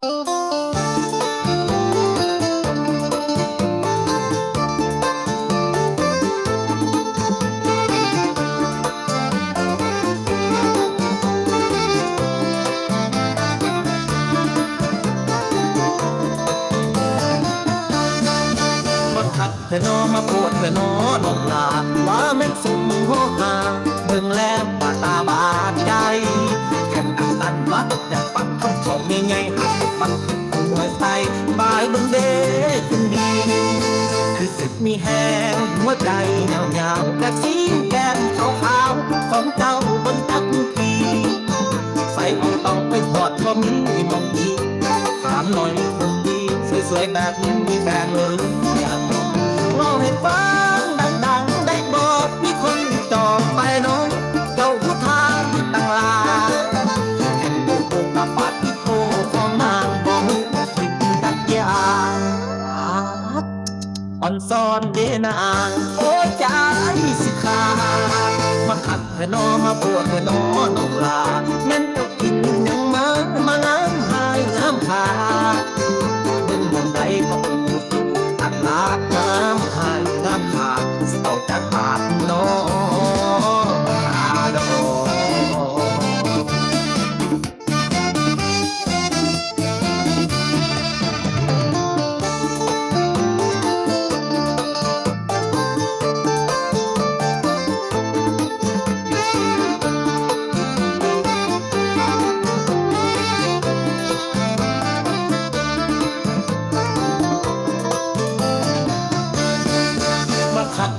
เธอโนมาปวดเธอโนนกลาว่าแม่นสุ่มหัวหาเบิ่งแล้วบาดตาบาดใจแค่อันตันวัดแต่ปักคำของยังไงหักปักหัวใจบายเบิ่งเด้คุณดีคือสึกมีแห้งหัวใจเงาเงาแต่สีแก้มขาวขาวของเจ้าบนตักกีใส่ออกต้องไปถอดก็มีมองดีถามหน่อยคนดีสวยๆแบบนี้มีแฟนเลยอยากเล่าให้ฟังดังๆได้บอกมีคนจองไปน้องเจ้าผู้ทางต่างลาแห่งบุกกับปัดที่โตของนางบ่มีสิ่งตัดยางอ่อนซ้อนเดนางโอ้ใจสิขาดมาขัดเธอโนมาปวดเธอโนน้องลาแม่นเจ้ากินยังมาน้ำหายน้ำขาดเบิ่งมองใดก็ตัดลากน้ำหายน้ำขาดเอาจากขาดน้องอาดอ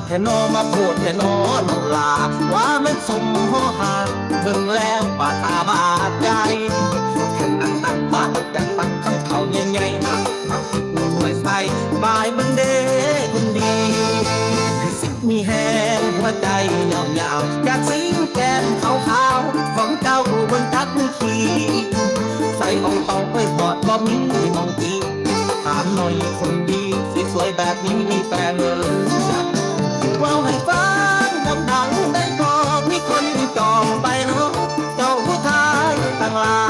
แค่นอมาพูดแค่นอน้องลาว่ามันสมหัวหาเบิ่งแล้วป่าตาบาดใจแค่นั่งตักบาดจากตักข้างเขาใหญ่ๆหักหน่วยใส่บายบันเดคนดีคือสิมีแห้งหัวใจยาวๆอยากสิงแก้มขาวๆของเจ้าบนตักขีใส่อองตองไปปอดก็มีมองกีถามหน่อยคนดีสวยๆแบบนี้มีแฟนเลยว่าให้ฟังดังๆได้พอมีคนจองไปเนาะเจ้าผู้ชายต่างลา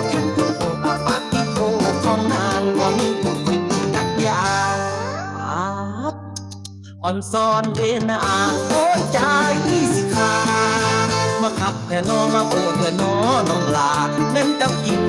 แค่ตัวโตปากที่โตของนางว่ามีสิ่งตักยาอ่อนซ้อนเดนางโอ้ใจสิขาดมาขับแค่นอมาปวดแค่นอน้องลาเน้นเจ้ากิน